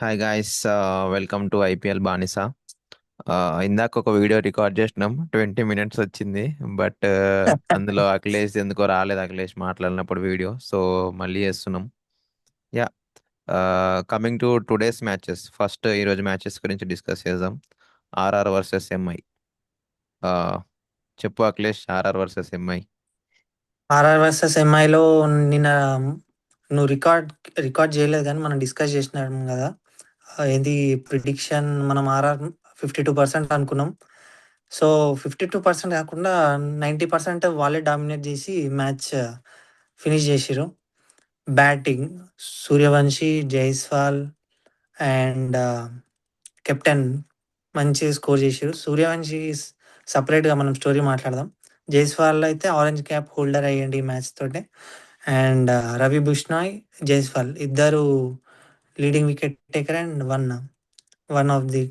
Hi guys, welcome to IPL బానిసా. ఇందాక ఒక వీడియో రికార్డ్ చేసినాం, 20 మినిట్స్ వచ్చింది. బట్ అందులో అఖిలేష్ ఎందుకో రాలేదు, అఖిలేష్ మాట్లాడినప్పుడు వీడియో. సో మళ్ళీ చేస్తున్నాం. Yeah, coming to today's matches. First ఈరోజు మ్యాచెస్ గురించి డిస్కస్ చేద్దాం. RR versus MI. చెప్పు Akhilesh, RR versus MI. RR versus ఎంఐలో నిన్న నువ్వు రికార్డ్ చేయలేదు కానీ మనం డిస్కస్ చేసినాం కదా. ఏంది ప్రిడిక్షన్? మనం ఆర్ఆర్ 52% అనుకున్నాం. సో 52% కాకుండా 90% వాళ్ళే డామినేట్ చేసి మ్యాచ్ ఫినిష్ చేసిరు. Batting Suryavanshi, Jaiswal and captain మంచి స్కోర్ చేసిరు. సూర్యవంశీ సపరేట్గా మనం స్టోరీ మాట్లాడదాం. జైస్వాల్ అయితే ఆరెంజ్ క్యాప్ హోల్డర్ అయ్యండి ఈ మ్యాచ్ తోటే. అండ్ రవి బిష్నాయ్, జైస్వాల్ ఇద్దరు leading wicket taker and one of the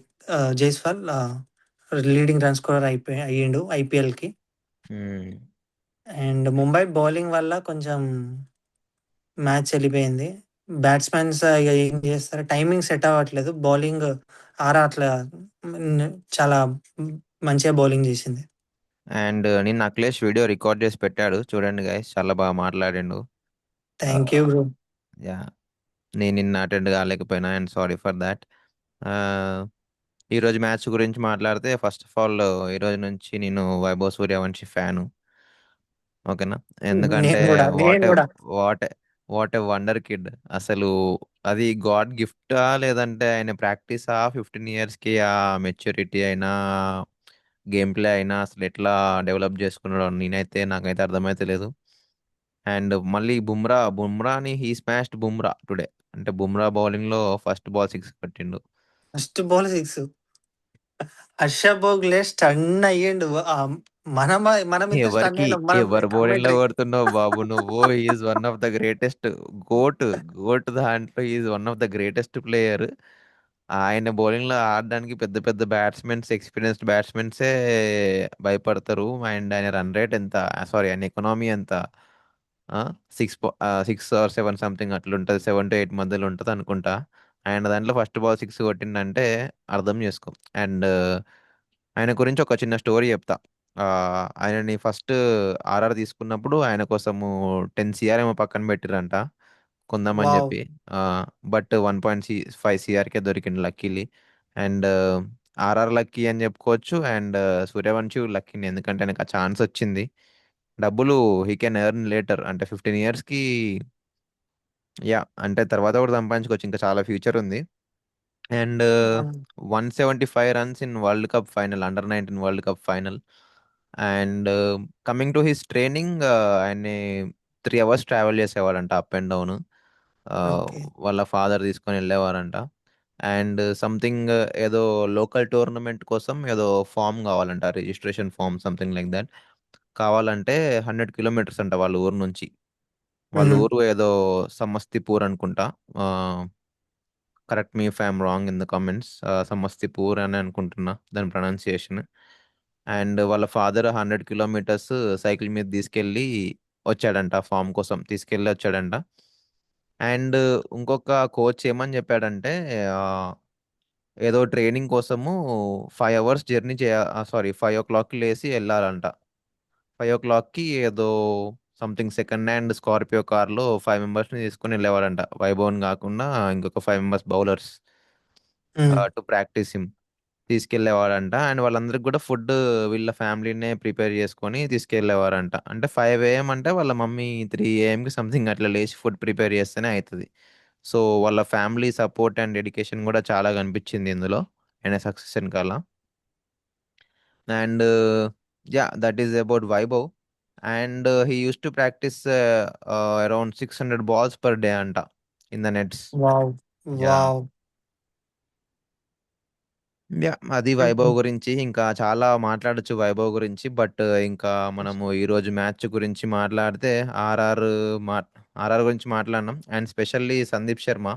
Jaiswal leading run scorer అయ్యిండు ఐపీఎల్కి. అండ్ ముంబై బౌలింగ్ వల్ల కొంచెం మ్యాచ్ వెళ్ళిపోయింది. బ్యాట్స్మెన్స్ ఇక ఏం చేస్తారు, టైమింగ్ సెట్ అవ్వట్లేదు. బౌలింగ్ అట్లా చాలా మంచిగా బౌలింగ్ చేసింది. అండ్ నిన్న అఖిలేష్ వీడియో రికార్డ్ చేసి పెట్టాడు, చూడండి గాయస్, చాలా బాగా మాట్లాడిండు. Thank you bro. యా, నేను నిన్న అటెండ్ కాలేకపోయినా, అండ్ సారీ ఫర్ దాట్. ఈరోజు మ్యాచ్ గురించి మాట్లాడితే, ఫస్ట్ ఆఫ్ ఆల్ ఈరోజు నుంచి నేను వైభవ్ సూర్యవంశి ఫ్యాను. ఓకేనా? ఎందుకంటే నేను వాట్ ఎ కూడా what what a wonder kid అసలు. అది గాడ్ గిఫ్టా, లేదంటే ఆయన ప్రాక్టీసా? 15 ఇయర్స్కి ఆ మెచ్యూరిటీ అయినా, గేమ్ ప్లే అయినా అసలు ఎట్లా డెవలప్ చేసుకున్నాడో నాకైతే అర్థమైతే లేదు. అండ్ మళ్ళీ బుమ్రాని హీ స్మాష్డ్ బుమ్రా టుడే. అంటే బుమ్రా బౌలింగ్ లో ఫస్ట్ బాల్ సిక్స్ కొట్టిండు. First ball six. Harsha Bhogle stun అయ్యిండు. మనం మనం ఇంత స్టన్ ఎవరికి అయినాం. మనం ఎవరు బౌలింగ్ లో కమెంటరీ కొడుతున్నావు బాబు నువ్వు? Is one of the greatest. GOAT GOAT దాంట్లో is one of the greatest player. ఆయన బౌలింగ్ లో ఆడడానికి పెద్ద పెద్ద బ్యాట్స్మెన్స్, ఎక్స్పీరియన్స్డ్ బ్యాట్స్మెన్సే భయపడతారు. అండ్ ఆయన రన్ రేట్ ఎంత, సారీ ఆయన ఎకనామీ ఎంత? సిక్స్ 6 or 7 సంథింగ్ అట్లుంటది, 7 to 8 మధ్యలో ఉంటది అనుకుంటా. ఆయన దాంట్లో ఫస్ట్ బాల్ సిక్స్ కొట్టిండంటే అర్థం చేసుకో. అండ్ ఆయన గురించి ఒక చిన్న స్టోరీ చెప్తా. ఆయనని ఫస్ట్ ఆర్ఆర్ తీసుకున్నప్పుడు ఆయన కోసము 10 CR ఏమో పక్కన పెట్టిరంట కొందామని వావ్. చెప్పి. బట్ 1.5 CRకే దొరికింది లక్కీలీ. అండ్ ఆర్ఆర్ లక్కీ అని చెప్పుకోవచ్చు, అండ్ సూర్యవంశి లక్కీని, ఎందుకంటే ఆయనకు ఆ ఛాన్స్ వచ్చింది. డబ్బులు హీ కెన్ ఎర్న్ లేటర్, అంటే 15 ఇయర్స్కి. యా, అంటే తర్వాత కూడా సంపాదించుకోవచ్చు, ఇంకా చాలా ఫ్యూచర్ ఉంది. And 175 runs in world cup final, under 19 world cup final. And coming to his training, ఆయన 3 hours ట్రావెల్ చేసేవాడంట అప్ అండ్ డౌన్. ఓకే. వాళ్ళ ఫాదర్ తీసుకొని వెళ్ళేవారంట. అండ్ సంథింగ్ ఏదో లోకల్ టోర్నమెంట్ కోసం ఏదో ఫామ్ కావాలంట, registration form something like that. కావాలంటే 100 kilometers అంట వాళ్ళ ఊరు నుంచి. వాళ్ళ ఊరు ఏదో సమస్తిపూర్ అనుకుంటా. Correct me if I'm wrong in the comments. Samastipur అని అనుకుంటున్నా దాని ప్రొనౌన్సియేషన్. అండ్ వాళ్ళ ఫాదర్ 100 kilometers సైకిల్ మీద తీసుకెళ్ళి వచ్చాడంట, ఫామ్ కోసం తీసుకెళ్ళి వచ్చాడంట. అండ్ ఇంకొక కోచ్ ఏమని చెప్పాడంటే, ఆ, ఏదో ట్రైనింగ్ కోసము 5 hours జర్నీ సారీ 5 o'clock లేసి వెళ్ళాలంట. 5 o'clock ఏదో సంథింగ్ సెకండ్ హ్యాండ్ స్కార్పియో కార్లో 5 మెంబర్స్ని తీసుకుని వెళ్ళేవాడంట, వైభవన్ కాకుండా ఇంకొక 5 members bowlers, to practice him. తీసుకెళ్లేవాడంట. అండ్ వాళ్ళందరికి కూడా ఫుడ్ వీళ్ళ ఫ్యామిలీనే ప్రిపేర్ చేసుకొని తీసుకెళ్లేవారంట. అంటే 5 AM అంటే వాళ్ళ మమ్మీ 3 AM కి సంథింగ్ అట్లా లేచి ఫుడ్ ప్రిపేర్ చేస్తేనే అవుతుంది. సో వాళ్ళ ఫ్యామిలీ సపోర్ట్ అండ్ డెడికేషన్ కూడా చాలా కనిపించింది ఇందులో, ఆయన సక్సెస్ వెనకాల. And yeah, that is about Vaibhav. And he use to practice around 600 balls per day అంట in the nets. Wow. Yeah. Wow. Yeah, అది వైభవ్ గురించి. ఇంకా చాలా మాట్లాడొచ్చు వైభవ్ గురించి, బట్ ఇంకా మనము ఈ రోజు మ్యాచ్ గురించి మాట్లాడితే, ఆర్ఆర్ మా ఆర్ఆర్ గురించి మాట్లాడినాం. అండ్ స్పెషల్లీ సందీప్ శర్మ,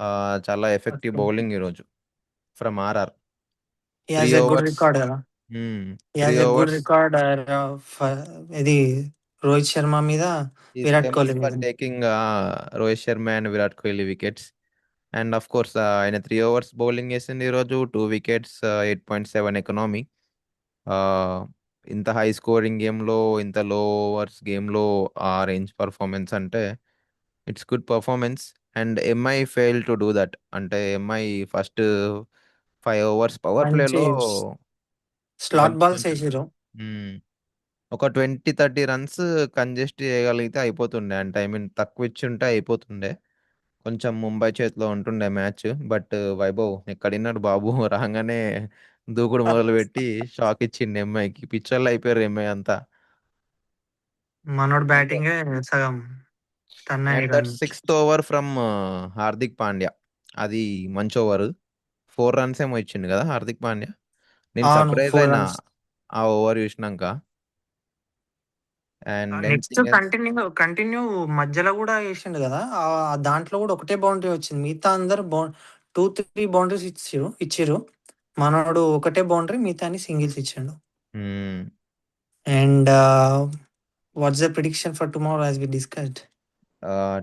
ఆ, చాలా ఎఫెక్టివ్ బౌలింగ్ ఈరోజు from RR. He three has a good overs record కదా. He three has a good overs record. ఇది రోహిత్ శర్మ మీద, ఈస్ విరాట్ ఫేమస్ కోహ్లీ మీద. For taking Rohit Sharma and Virat Kohli wickets. And of course ఆయన 3 ఓవర్స్ బౌలింగ్ వేసింది ఈరోజు, 2 వికెట్స్, 8.7 ఎకనామీ. ఇంత high scoring గేమ్లో, ఇంత లో ఓవర్స్ గేమ్లో ఆ రేంజ్ పర్ఫార్మెన్స్ అంటే it's good performance. And MI fail to do that. అంటే ఎంఐ ఫస్ట్ 5 ఓవర్స్ పవర్ మంచి ప్లేలో స్లాట్ బాల్స్ దంచుకుంటుండే. వేసిర్రు. ఒక 20-30 రన్స్ కంజెస్ట్ చేయగలిగితే అయిపోతుండే. అంటే ఐ మీన్ తక్కువ ఇచ్చి ఉంటే అయిపోతుండే. కొంచెం ముంబై చేతిలో ఉంటుండే మ్యాచ్. బట్ వైభవ్ ఎక్కడిన్నాడు బాబు రాగానే దూకుడు మొదలుపెట్టి షాక్ ఇచ్చిండు ఎంఐకి. పిచ్చర్లు అయిపోయారు ఎంఐ అంతా. మనోడు అండ్ బ్యాటింగే సగం టర్న్ అండ్ దట్ అయ్యడానికి. 6th over from Hardik Pandya, అది మంచి ఓవర్. 4 రన్స్ ఏమో ఇచ్చిండు కదా హార్దిక్ పాండ్యా. నేను అవును, సర్ప్రైజ్ 4 అయినా రన్స్. ఆ ఓవర్ చూసినాక. And next anything else? Continue మధ్యలో కూడా వేసిండు కదా, దాంట్లో కూడా ఒకటే బౌండరీ వచ్చింది. మిగతా అందరు 2-3 బౌండరీస్ ఇచ్చిర్రు. మనోడు ఒకటే బౌండరీ, మిగతా సింగిల్స్ ఇచ్చిండు. And what's the prediction for tomorrow as we discussed?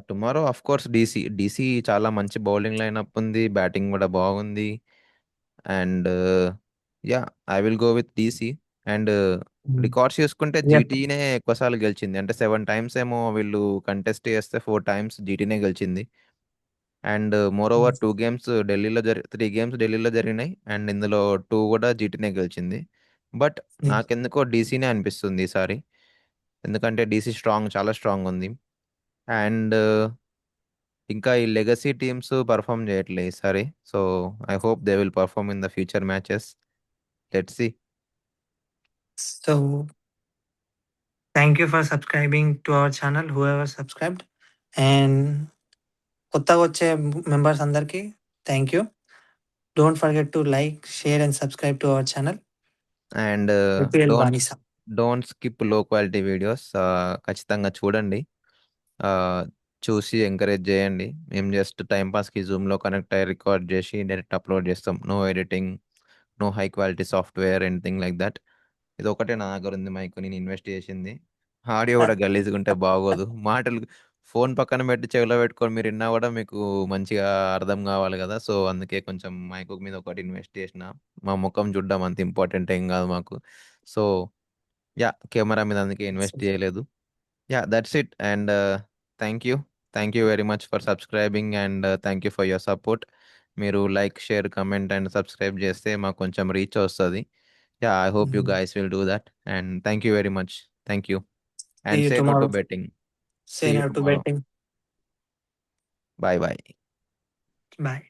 Tomorrow of course DC చాలా మంచి బౌలింగ్ లైనప్ ఉంది, బ్యాటింగ్ కూడా బాగుంది. And yeah, I will go with DC. And records చూసుకుంటే యప్. జీటీనే ఎక్కువసార్లు గెలిచింది. అంటే 7 టైమ్స్ ఏమో వీళ్ళు కంటెస్ట్ చేస్తే 4 టైమ్స్ జీటీనే గెలిచింది. అండ్ మోర్ ఓవర్ 3 గేమ్స్ ఢిల్లీలో జరిగినాయి. అండ్ ఇందులో 2 కూడా జీటీనే గెలిచింది. బట్ నాకెందుకో డీసీనే అనిపిస్తుంది ఈసారి. ఎందుకంటే డీసీ స్ట్రాంగ్, చాలా స్ట్రాంగ్ ఉంది. అండ్ ఇంకా ఈ లెగసీ టీమ్స్ పర్ఫామ్ చేయట్లే ఈసారి. So I hope they will perform in the future matches. Let's see. So thank you for subscribing to our channel, who ever subscribed. And కొత్తగా వచ్చే members అందరికీ thank you. Don't forget to like, share and subscribe to our channel and IPL don't బానిస. Don't skip లో quality videos. ఖచ్చితంగా చూడండి. Uh, చూసి encourage చేయండి. మేము జస్ట్ టైంపాస్కి జూమ్లో కనెక్ట్ అయ్యి రికార్డ్ చేసి డైరెక్ట్ అప్లోడ్ చేస్తాం. No editing, no high quality software, anything like that. ఇది ఒకటే నా దగ్గర ఉంది మైక్, నేను ఇన్వెస్ట్ చేసింది. ఆడియో కూడా గలీజ్గా ఉంటే బాగోదు. మాటలు ఫోన్ పక్కన పెట్టి చెవిలో పెట్టుకొని మీరు విన్నా కూడా మీకు మంచిగా అర్థం కావాలి కదా. సో అందుకే కొంచెం మైక్ మీద ఒకటి ఇన్వెస్ట్ చేసిన. మా ముఖం చూడడం అంత ఇంపార్టెంట్ ఏం కాదు మాకు. సో యా, కెమెరా మీద అందుకే ఇన్వెస్ట్ చేయలేదు. Yeah, that's it. And thank you. Thank you very much for subscribing. And thank you for your support. మీరు like, share, comment and subscribe చేస్తే మాకు కొంచెం రీచ్ వస్తుంది. Yeah, I hope you guys will do that. And thank you very much. Thank you. See and you say no to tomorrow. Betting. See Say you no to tomorrow. betting. Bye bye. Bye.